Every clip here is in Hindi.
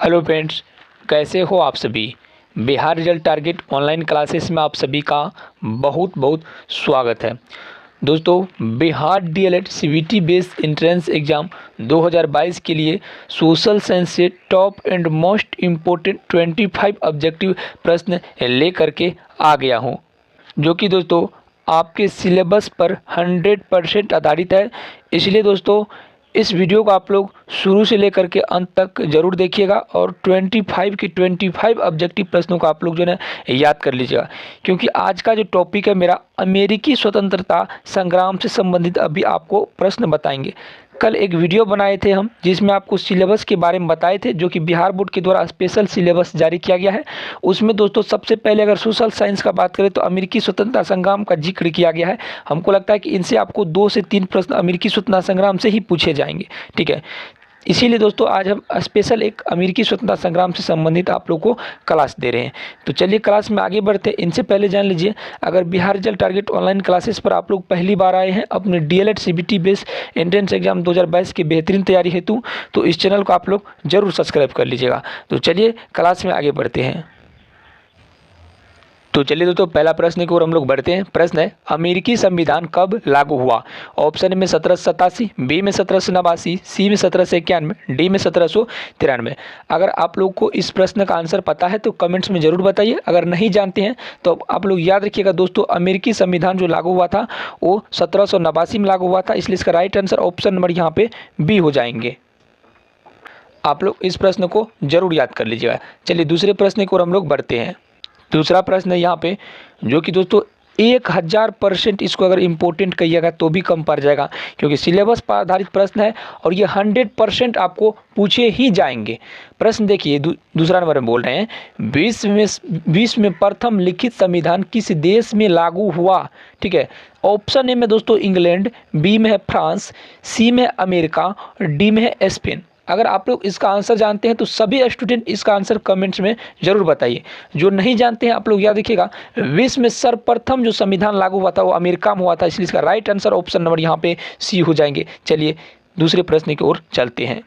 हेलो फ्रेंड्स, कैसे हो आप सभी। Bihar result target online classes में आप सभी का बहुत बहुत स्वागत है। दोस्तों, Bihar DElEd CBT based entrance exam 2022 के लिए सोशल साइंस से top and most important 25 objective प्रश्न लेकर के आ गया हूँ, जो कि दोस्तों आपके सिलेबस पर 100% आधारित है। इसलिए दोस्तों इस वीडियो को आप लोग शुरू से लेकर के अंत तक जरूर देखिएगा और 25 की 25 ऑब्जेक्टिव प्रश्नों को आप लोग जो है याद कर लीजिएगा, क्योंकि आज का जो टॉपिक है मेरा अमेरिकी स्वतंत्रता संग्राम से संबंधित अभी आपको प्रश्न बताएंगे। कल एक वीडियो बनाए थे हम, जिसमें आपको सिलेबस के बारे में बताए थे, जो कि बिहार बोर्ड के द्वारा स्पेशल सिलेबस जारी किया गया है। उसमें दोस्तों सबसे पहले अगर सोशल साइंस का बात करें तो अमेरिकी स्वतंत्रता संग्राम का जिक्र किया गया है। हमको लगता है कि इनसे आपको 2 से 3 प्रश्न अमेरिकी स्वतंत्रता संग्राम से ही पूछे जाएंगे, ठीक है। इसीलिए दोस्तों आज हम स्पेशल एक अमेरिकी स्वतंत्रता संग्राम से संबंधित आप लोग को क्लास दे रहे हैं। तो चलिए क्लास में आगे बढ़ते हैं। इनसे पहले जान लीजिए, अगर Bihar result target online classes पर आप लोग पहली बार आए हैं अपने DElEd CBT based entrance exam 2022 की बेहतरीन तैयारी हेतु, तो इस चैनल को आप लोग जरूर सब्सक्राइब कर लीजिएगा। तो चलिए क्लास में आगे बढ़ते हैं। तो चलिए दोस्तों पहला प्रश्न की ओर हम लोग बढ़ते हैं। प्रश्न है, अमेरिकी संविधान कब लागू हुआ। ऑप्शन में 1787, बी में 1789, सी में 1791, डी में 1793। अगर आप लोग को इस प्रश्न का आंसर पता है तो कमेंट्स में जरूर बताइए। अगर नहीं जानते हैं तो आप लोग याद रखिएगा दोस्तों, अमेरिकी संविधान जो लागू हुआ था वो 1789 में लागू हुआ था। इसलिए इसका राइट आंसर ऑप्शन नंबर यहाँ पे बी हो जाएंगे। आप लोग इस प्रश्न को जरूर याद कर लीजिएगा। चलिए दूसरे प्रश्न की ओर हम लोग बढ़ते हैं। दूसरा प्रश्न है यहाँ पे, जो कि दोस्तों 1000% इसको अगर इम्पोर्टेंट कहिएगा तो भी कम पड़ जाएगा, क्योंकि सिलेबस पर आधारित प्रश्न है और ये 100% आपको पूछे ही जाएंगे। प्रश्न देखिए, दूसरा नंबर में बोल रहे हैं, विश्व में प्रथम लिखित संविधान किस देश में लागू हुआ। ठीक है, ऑप्शन ए में दोस्तों इंग्लैंड, बी में है फ्रांस, सी में अमेरिका, डी में है स्पेन। अगर आप लोग इसका आंसर जानते हैं तो सभी स्टूडेंट इसका आंसर कमेंट्स में जरूर बताइए। जो नहीं जानते हैं आप लोग याद रखिएगा, विश्व में सर्वप्रथम जो संविधान लागू हुआ था वो अमेरिका में हुआ था। इसलिए इसका राइट आंसर ऑप्शन नंबर यहाँ पे सी हो जाएंगे। चलिए दूसरे प्रश्न की ओर चलते हैं।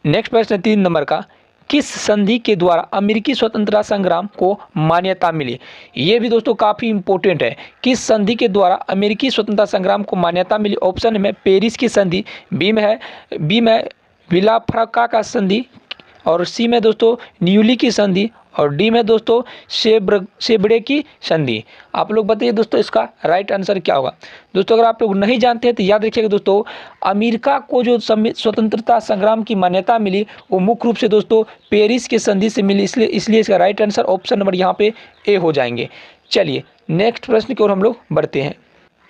नेक्स्ट प्रश्न 3 नंबर का, किस संधि के द्वारा अमेरिकी स्वतंत्रता संग्राम को मान्यता मिली। ये भी दोस्तों काफ़ी इंपॉर्टेंट है। किस संधि के द्वारा अमेरिकी स्वतंत्रता संग्राम को मान्यता मिली। ऑप्शन में पेरिस की संधि, बी में विलाफ्राका का संधि, और सी में दोस्तों न्यूली की संधि, और डी में दोस्तों शेब्रे की संधि। आप लोग बताइए दोस्तों इसका राइट आंसर क्या होगा। दोस्तों अगर आप लोग नहीं जानते हैं तो याद रखिएगा दोस्तों, अमेरिका को जो स्वतंत्रता संग्राम की मान्यता मिली वो मुख्य रूप से दोस्तों पेरिस की संधि से मिली। इसलिए इसका राइट आंसर ऑप्शन नंबर यहाँ पे ए हो जाएंगे। चलिए नेक्स्ट प्रश्न की ओर हम लोग बढ़ते हैं।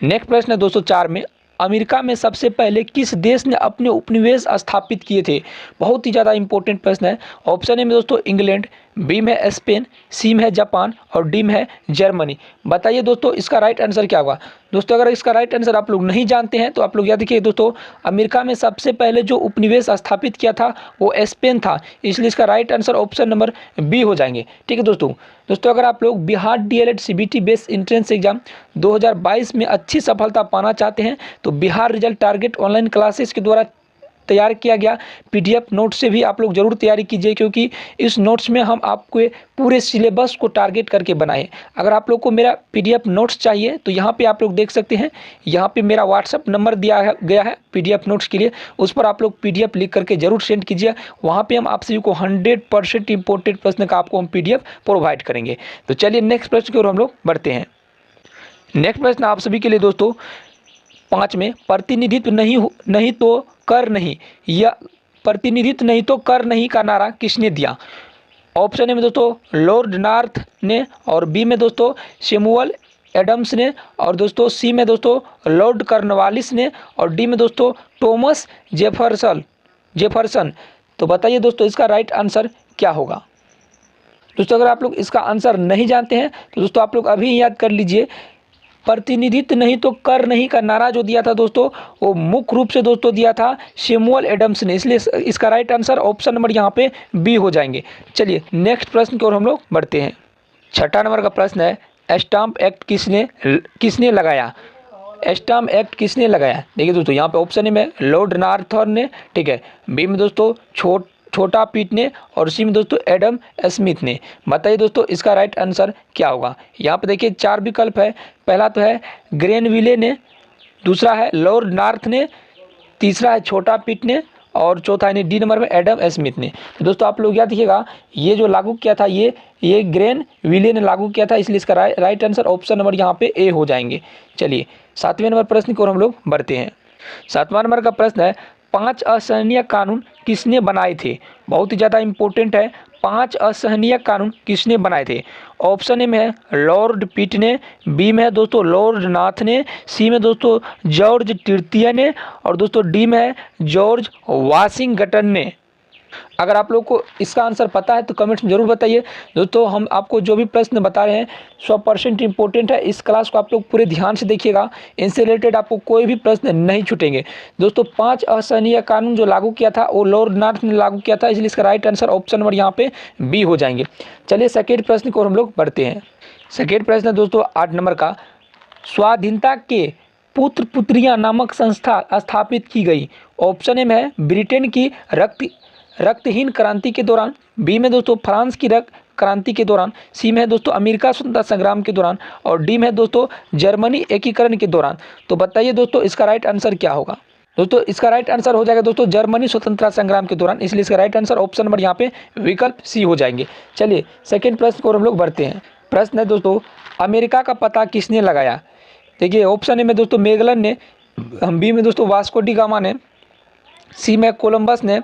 नेक्स्ट प्रश्न है दोस्तों 4 में, अमेरिका में सबसे पहले किस देश ने अपने उपनिवेश स्थापित किए थे। बहुत ही ज़्यादा इंपॉर्टेंट प्रश्न है। ऑप्शन ए में दोस्तों इंग्लैंड, बी में स्पेन, सी में है जापान, और डी में है जर्मनी। बताइए दोस्तों इसका राइट आंसर क्या होगा। दोस्तों अगर इसका राइट आंसर आप लोग नहीं जानते हैं तो आप लोग याद रखिए दोस्तों, अमेरिका में सबसे पहले जो उपनिवेश स्थापित किया था वो स्पेन था। इसलिए इसका right answer option number B हो जाएंगे। ठीक है दोस्तों अगर आप लोग Bihar DElEd CBT based entrance exam 2022 में अच्छी सफलता पाना चाहते हैं तो Bihar result target online classes के द्वारा तैयार किया गया पीडीएफ नोट से भी आप लोग जरूर तैयारी कीजिए, क्योंकि इस नोट्स में हम आपको पूरे सिलेबस को टारगेट करके बनाए। अगर आप लोग को मेरा पीडीएफ नोट्स चाहिए तो यहाँ पे आप लोग देख सकते हैं, यहाँ पे मेरा व्हाट्सअप नंबर दिया गया है पीडीएफ नोट्स के लिए। उस पर आप लोग पीडीएफ लिख करके जरूर सेंड कीजिए। वहाँ पर हम आप सभी को 100% इंपॉर्टेंट प्रश्न का आपको हम पीडीएफ प्रोवाइड करेंगे। तो चलिए नेक्स्ट प्रश्न की ओर हम लोग बढ़ते हैं। नेक्स्ट प्रश्न आप सभी के लिए दोस्तों 5 में, प्रतिनिधित्व नहीं तो कर नहीं, या प्रतिनिधित्व नहीं तो कर नहीं का नारा किसने दिया। ऑप्शन ए में दोस्तों लॉर्ड नॉर्थ ने, और बी में दोस्तों सैमुअल एडम्स ने, और दोस्तों सी में दोस्तों लॉर्ड कॉर्नवालिस ने, और डी में दोस्तों थॉमस जेफरसन। तो बताइए दोस्तों इसका राइट आंसर क्या होगा। दोस्तों अगर आप लोग इसका आंसर नहीं जानते हैं तो दोस्तों आप लोग अभी याद कर लीजिए, प्रतिनिधित्व नहीं तो कर नहीं का नारा जो दिया था दोस्तों वो मुख्य रूप से दोस्तों दिया था सैमुअल एडम्स ने। इसलिए इसका राइट आंसर ऑप्शन नंबर यहाँ पे बी हो जाएंगे। चलिए नेक्स्ट प्रश्न की ओर हम लोग बढ़ते हैं। 6ठा नंबर का प्रश्न है, स्टाम्प एक्ट किसने लगाया। स्टाम्प एक्ट किसने लगाया। देखिए दोस्तों यहाँ पे ऑप्शन ए में लॉर्ड नॉर्थन ने, ठीक है, बी में दोस्तों छोटा पीट ने और सी में दोस्तों एडम स्मिथ ने। बताइए दोस्तों इसका राइट आंसर क्या होगा। यहाँ पे देखिए 4 विकल्प है। पहला तो है ग्रेनविले ने, दूसरा है लॉर्ड नॉर्थ ने, तीसरा है छोटा पीट ने और चौथा है डी नंबर में एडम स्मिथ ने। तो दोस्तों आप लोग याद रखिएगा ये जो लागू किया था ये ग्रेनविले ने लागू किया था, इसलिए इसका राइट आंसर ऑप्शन नंबर यहाँ पे ए हो जाएंगे। चलिए 7वें नंबर प्रश्न की ओर हम लोग बढ़ते हैं। 7वां नंबर का प्रश्न है 5 असहनीय कानून किसने बनाए थे। बहुत ही ज़्यादा इंपॉर्टेंट है। 5 असहनीय कानून किसने बनाए थे। ऑप्शन ए में है लॉर्ड पिट ने, बी में है दोस्तों लॉर्ड नाथ ने, सी में दोस्तों जॉर्ज तृतीय ने और दोस्तों डी में है जॉर्ज वाशिंगटन ने। अगर आप लोग को इसका आंसर पता है तो कमेंट्स में जरूर बताइए। दोस्तों हम आपको जो भी प्रश्न बता रहे हैं 100% इंपॉर्टेंट है। इस क्लास को आप लोग पूरे ध्यान से देखिएगा, इनसे रिलेटेड आपको कोई भी प्रश्न नहीं छूटेंगे। दोस्तों 5 असहनीय कानून जो लागू किया था वो लॉर्ड नॉर्थ ने लागू किया था, इसलिए इसका राइट आंसर ऑप्शन नंबर यहाँ पे बी हो जाएंगे। चलिए सेकेंड प्रश्न को हम लोग बढ़ते हैं। सेकेंड प्रश्न है दोस्तों 8 नंबर का, स्वाधीनता के पुत्र पुत्रियां नामक संस्था स्थापित की गई। ऑप्शन ए में है ब्रिटेन की रक्तहीन क्रांति के दौरान, बी में दोस्तों फ्रांस की रक्त क्रांति के दौरान, सी में है दोस्तों अमेरिका स्वतंत्रता संग्राम के दौरान और डी में है दोस्तों जर्मनी एकीकरण के दौरान। तो बताइए दोस्तों इसका राइट आंसर क्या होगा। दोस्तों इसका राइट आंसर हो जाएगा दोस्तों जर्मनी स्वतंत्रता संग्राम के दौरान, इसलिए इसका राइट आंसर ऑप्शन नंबर यहाँ पे विकल्प सी हो जाएंगे। चलिए सेकेंड प्रश्न को हम लोग बढ़ते हैं। प्रश्न है दोस्तों अमेरिका का पता किसने लगाया। देखिए ऑप्शन ए में दोस्तों मैगलन ने, बी में दोस्तों वास्को डी गामा ने, सी में कोलंबस ने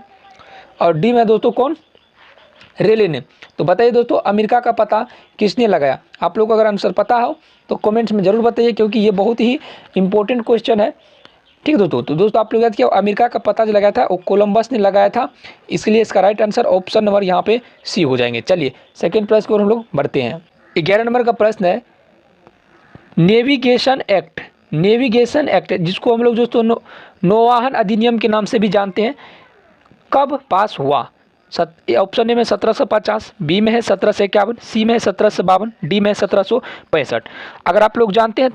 और डी में दोस्तों कौन, रेले ने। तो बताइए दोस्तों अमेरिका का पता किसने लगाया। आप लोग को अगर आंसर पता हो तो कमेंट्स में जरूर बताइए, क्योंकि ये बहुत ही इंपॉर्टेंट क्वेश्चन है। ठीक है दोस्तों, तो दोस्तों आप लोग याद किया अमेरिका का पता जो लगाया था वो कोलंबस ने लगाया था, इसलिए इसका राइट आंसर ऑप्शन नंबर यहाँ पे सी हो जाएंगे। चलिए सेकेंड प्रश्न को हम लोग बढ़ते हैं। 11 नंबर का प्रश्न है नेविगेशन एक्ट जिसको हम लोग दोस्तों नौवाहन अधिनियम के नाम से भी जानते हैं, कब पास हुआ। ऑप्शन ए में 1750, बी में है 1751, सी में है 1752, डी में है 1765। अगर आप लोग जानते हैं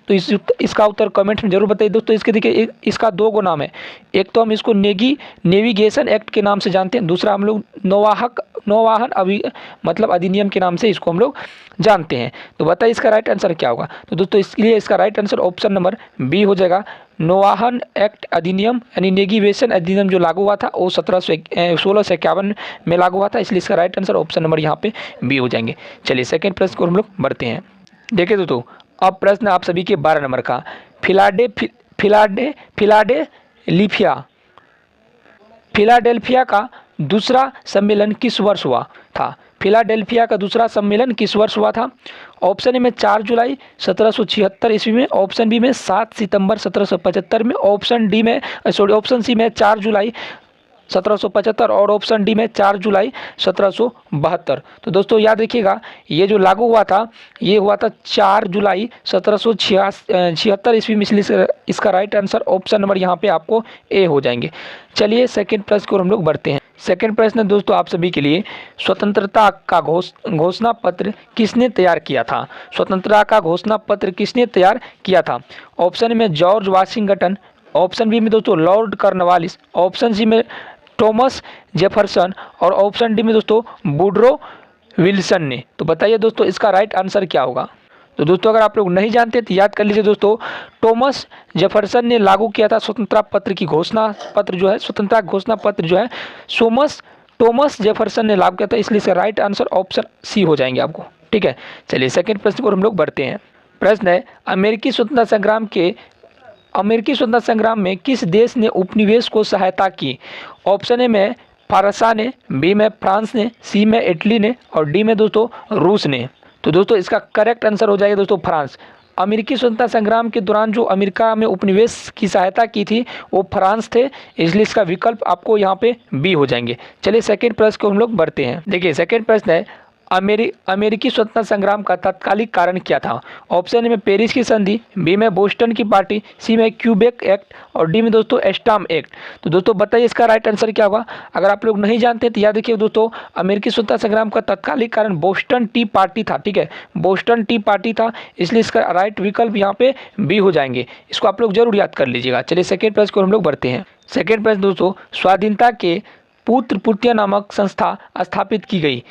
तो इसका उत्तर कमेंट में जरूर बताइए। दोस्तों इसके देखिए इसका 2 गो नाम है, एक तो हम इसको नेविगेशन एक्ट के नाम से जानते हैं, दूसरा हम लोग नौवाहन मतलब अधिनियम के नाम से इसको हम लोग जानते हैं। तो बताइए इसका राइट आंसर क्या होगा। तो दोस्तों इसके लिए इसका right answer option number B हो जाएगा। नौवाहन एक्ट अधिनियम यानी नेविगेशन अधिनियम जो लागू हुआ था वो 1651 में लागू हुआ था, इसलिए इसका राइट आंसर ऑप्शन नंबर यहाँ पे बी हो जाएंगे। चलिए सेकेंड प्रश्न को हम लोग बढ़ते हैं। देखिए दोस्तों अब प्रश्न आप सभी के 12 नंबर का, फिलाडेल्फिया का दूसरा सम्मेलन किस वर्ष हुआ था। फिलाडेल्फिया का दूसरा सम्मेलन किस वर्ष हुआ था। ऑप्शन ए में 4 जुलाई 1776 ईस्वी में, ऑप्शन बी में 7 सितंबर 1775 में, ऑप्शन सी में 4 जुलाई 1775 और ऑप्शन डी में 4 जुलाई 1772। तो दोस्तों याद रखिएगा ये जो लागू हुआ था ये हुआ था 4 जुलाई 1776 ईस्वी में, इसलिए इसका राइट आंसर ऑप्शन नंबर यहाँ पे आपको ए हो जाएंगे। चलिए सेकेंड प्रश्न को हम लोग बढ़ते हैं। सेकेंड प्रश्न है दोस्तों आप सभी के लिए, स्वतंत्रता का घोषणा पत्र किसने तैयार किया था। स्वतंत्रता का घोषणा पत्र किसने तैयार किया था। ऑप्शन में जॉर्ज वाशिंगटन, ऑप्शन बी में दोस्तों लॉर्ड कॉर्नवालिस, ऑप्शन सी में थॉमस जेफरसन और ऑप्शन डी में दोस्तों वुडरो विल्सन ने। तो बताइए दोस्तों इसका राइट आंसर क्या होगा। तो दोस्तों अगर आप लोग नहीं जानते तो याद कर लीजिए दोस्तों, थॉमस जेफरसन ने लागू किया था स्वतंत्रता पत्र की घोषणा पत्र जो है, स्वतंत्रता घोषणा पत्र जो है थॉमस जेफरसन ने लागू किया था, इसलिए इसका राइट आंसर ऑप्शन सी हो जाएंगे आपको। ठीक है चलिए सेकेंड प्रश्न पर हम लोग बढ़ते हैं। प्रश्न है अमेरिकी स्वतंत्रता संग्राम में किस देश ने उपनिवेश को सहायता की। ऑप्शन ए में फारसा ने, बी में फ्रांस ने, सी में इटली ने और डी में दोस्तों रूस ने। तो दोस्तों इसका करेक्ट आंसर हो जाएगा दोस्तों फ्रांस। अमेरिकी स्वतंत्रता संग्राम के दौरान जो अमेरिका में उपनिवेश की सहायता की थी वो फ्रांस थे, इसलिए इसका विकल्प आपको यहाँ पे बी हो जाएंगे। चलिए सेकेंड प्रश्न को हम लोग बढ़ते हैं। देखिए सेकेंड प्रश्न है अमेरिकी स्वतंत्रता संग्राम का तात्कालिक कारण क्या था। ऑप्शन ए में पेरिस की संधि, बी में बोस्टन की पार्टी, सी में क्यूबेक एक्ट और डी में दोस्तों एस्टाम एक्ट। तो दोस्तों बताइए इसका राइट आंसर क्या होगा। अगर आप लोग नहीं जानते तो याद रखिए दोस्तों अमेरिकी स्वतंत्रता संग्राम का तात्कालिक कारण बोस्टन टी पार्टी था। ठीक है बोस्टन टी पार्टी था, इसलिए इसका राइट विकल्प यहाँ पे बी हो जाएंगे। इसको आप लोग जरूर याद कर लीजिएगा। चलिए सेकेंड प्रश्न को हम लोग बढ़ते हैं। सेकेंड प्रश्न दोस्तों पुत्र नामक संस्था स्थापित की गई?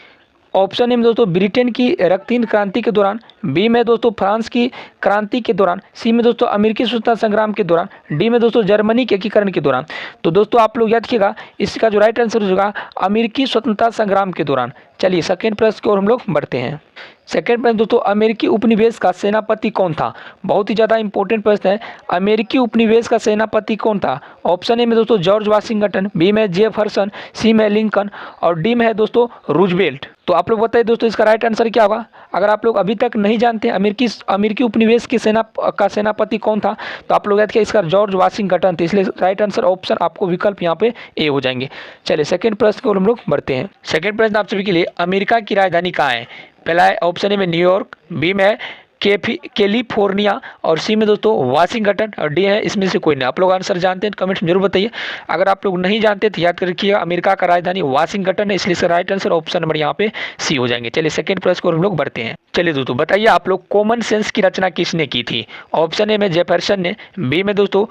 ऑप्शन ए में दोस्तों ब्रिटेन की रक्तहीन क्रांति के दौरान, बी में दोस्तों फ्रांस की क्रांति के दौरान, सी में दोस्तों अमेरिकी स्वतंत्रता संग्राम के दौरान, डी में दोस्तों जर्मनी के एकीकरण के दौरान। तो दोस्तों आप लोग याद रखिएगा, इसका जो राइट आंसर होगा अमेरिकी स्वतंत्रता संग्राम के दौरान। चलिए सेकेंड प्रश्न की ओर हम लोग बढ़ते हैं। सेकेंड प्रश्न दोस्तों, अमेरिकी उपनिवेश का सेनापति कौन था? बहुत ही ज़्यादा इंपॉर्टेंट प्रश्न है। अमेरिकी उपनिवेश का सेनापति कौन था? ऑप्शन ए में दोस्तों जॉर्ज वाशिंगटन, बी में जेफरसन, सी में लिंकन और डी में है दोस्तों रूजवेल्ट। तो आप लोग बताइए दोस्तों इसका राइट आंसर क्या होगा? अगर आप लोग अभी तक नहीं जानते अमेरिकी उपनिवेश के सेनापति कौन था, तो आप लोग याद किया इसका जॉर्ज वाशिंगटन थे, इसलिए राइट आंसर ऑप्शन आपको विकल्प यहाँ पे ए हो जाएंगे। चलिए सेकंड प्रश्न को हम लोग बढ़ते हैं। सेकंड प्रश्न आप सभी के लिए, अमेरिका की राजधानी कहाँ है? पहला है ऑप्शन ए में न्यूयॉर्क, बी में कैलिफोर्निया और सी में दोस्तों वाशिंगटन और डी है इसमें से कोई नहीं। आप लोग आंसर जानते हैं कमेंट्स में जरूर बताइए। अगर आप लोग नहीं जानते तो याद कर रखिएगा अमेरिका का राजधानी वाशिंगटन है, इसलिए इसका राइट आंसर ऑप्शन नंबर यहाँ पे सी हो जाएंगे। चलिए सेकंड प्रश्न को हम लोग बढ़ते हैं। चलिए दोस्तों बताइए आप लोग कॉमन सेंस की रचना किसने की थी? ऑप्शन ए में जेफरसन ने, बी में दोस्तों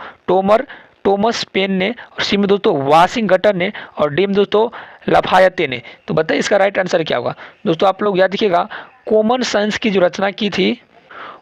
टॉमस पेन ने और सी में दोस्तों वाशिंगटन ने और डी में दोस्तों लफायते ने। तो बताइए इसका राइट आंसर क्या होगा? दोस्तों आप लोग याद रखिएगा कॉमन सेंस की जो रचना की थी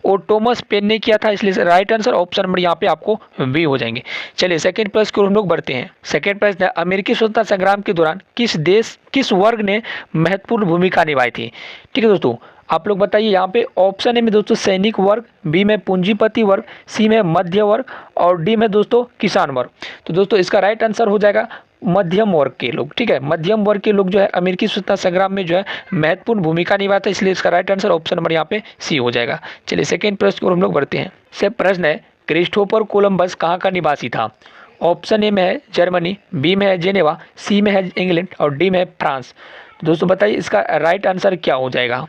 वो टॉमस पेन ने किया था, इसलिए राइट आंसर ऑप्शन नंबर यहाँ पे आपको बी हो जाएंगे। चलिए सेकंड प्रश्न को हम लोग बढ़ते हैं। सेकंड प्रश्न है, अमेरिकी स्वतंत्रता संग्राम के दौरान किस वर्ग ने महत्वपूर्ण भूमिका निभाई थी? ठीक है दोस्तों, आप लोग बताइए यहाँ पे ऑप्शन ए में दोस्तों सैनिक वर्ग, बी में पूंजीपति वर्ग, सी में मध्य वर्ग और डी में दोस्तों किसान वर्ग। तो दोस्तों इसका राइट आंसर हो जाएगा मध्यम वर्ग के लोग। ठीक है, मध्यम वर्ग के लोग जो है अमेरिकी स्वतंत्रता संग्राम में जो है महत्वपूर्ण भूमिका निभाता है, इसलिए इसका राइट आंसर ऑप्शन नंबर यहाँ पे सी हो जाएगा। चलिए सेकंड प्रश्न को हम लोग बढ़ते हैं। से प्रश्न है, क्रिस्टोफर कोलंबस कहाँ का निवासी था? ऑप्शन ए में है जर्मनी, बी में है जेनेवा, सी में है इंग्लैंड और डी में है फ्रांस। दोस्तों बताइए इसका राइट आंसर क्या हो जाएगा?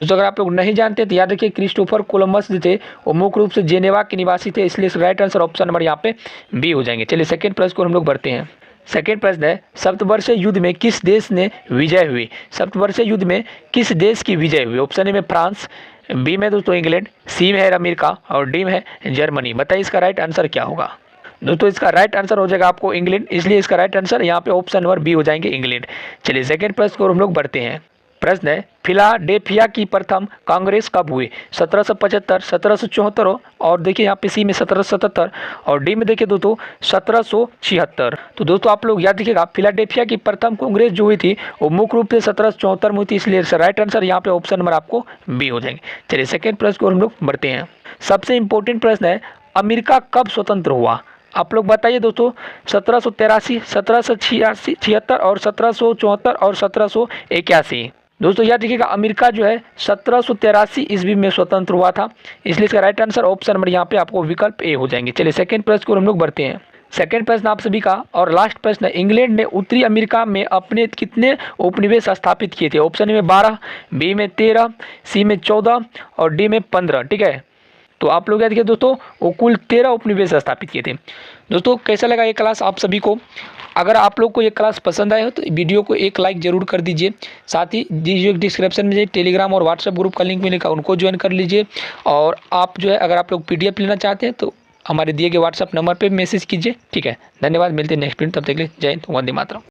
दोस्तों अगर आप लोग नहीं जानते तो याद रखिए क्रिस्टोफर कोलंबस जो थे वो मुख्य रूप से जेनेवा के निवासी थे, इसलिए राइट आंसर ऑप्शन नंबर यहाँ पे बी हो जाएंगे। चलिए सेकंड प्रश्न को हम लोग बढ़ते हैं। सेकेंड प्रश्न है, सप्तवर्षीय युद्ध में किस देश ने विजय हुई? सप्तवर्षीय युद्ध में किस देश की विजय हुई? ऑप्शन ए में फ्रांस, बी में दोस्तों इंग्लैंड, सी में है अमेरिका और डी में है जर्मनी। बताइए इसका राइट आंसर क्या होगा? दोस्तों इसका राइट आंसर हो जाएगा आपको इंग्लैंड, इसलिए इसका राइट आंसर यहाँ पे ऑप्शन नंबर बी हो जाएंगे इंग्लैंड। चलिए सेकंड प्रश्न को हम लोग बढ़ते हैं। प्रश्न है, फिलाडेल्फिया की प्रथम कांग्रेस कब हुई? 1775, 1774 और देखिए यहाँ पे सी में 1777 और डी में देखिए दोस्तों 1776। तो दोस्तों आप लोग याद रखिएगा फिलाडेल्फिया की प्रथम कांग्रेस जो हुई थी वो मुख्य रूप से 1774 में हुई थी, इसलिए राइट आंसर यहाँ पे ऑप्शन नंबर आपको बी हो जाएंगे। चलिए सेकेंड प्रश्न को हम लोग बढ़ते हैं। सबसे इंपॉर्टेंट प्रश्न है, अमेरिका कब स्वतंत्र हुआ? आप लोग बताइए दोस्तों 1783, 1776 और 1774 और 1781। दोस्तों याद रखिएगा अमेरिका जो है 1783 ईस्वी में स्वतंत्र हुआ था, इसलिए इसका राइट आंसर ऑप्शन नंबर यहाँ पे आपको विकल्प ए हो जाएंगे। चलिए सेकंड प्रश्न को हम लोग बढ़ते हैं। सेकंड प्रश्न आप सभी का और लास्ट प्रश्न है, इंग्लैंड ने उत्तरी अमेरिका में अपने कितने उपनिवेश स्थापित किए थे? ऑप्शन ए में 12, बी में 13, सी में 14 और डी में 15। ठीक है, तो आप लोग याद रखिए दोस्तों वो कुल 13 उपनिवेश स्थापित किए थे। दोस्तों कैसा लगा ये क्लास आप सभी को? अगर आप लोग को ये क्लास पसंद आए हो तो वीडियो को एक लाइक जरूर कर दीजिए। साथ ही डिस्क्रिप्शन में टेलीग्राम और व्हाट्सएप ग्रुप का लिंक मिलेगा, उनको ज्वाइन कर लीजिए। और आप जो है अगर आप लोग PDF लेना चाहते हैं तो हमारे दिए गए व्हाट्सएप नंबर पर मैसेज कीजिए। ठीक है, धन्यवाद, मिलते हैं नेक्स्ट वीडियो, तब तक के लिए जय हिंद, वंदे मातरम।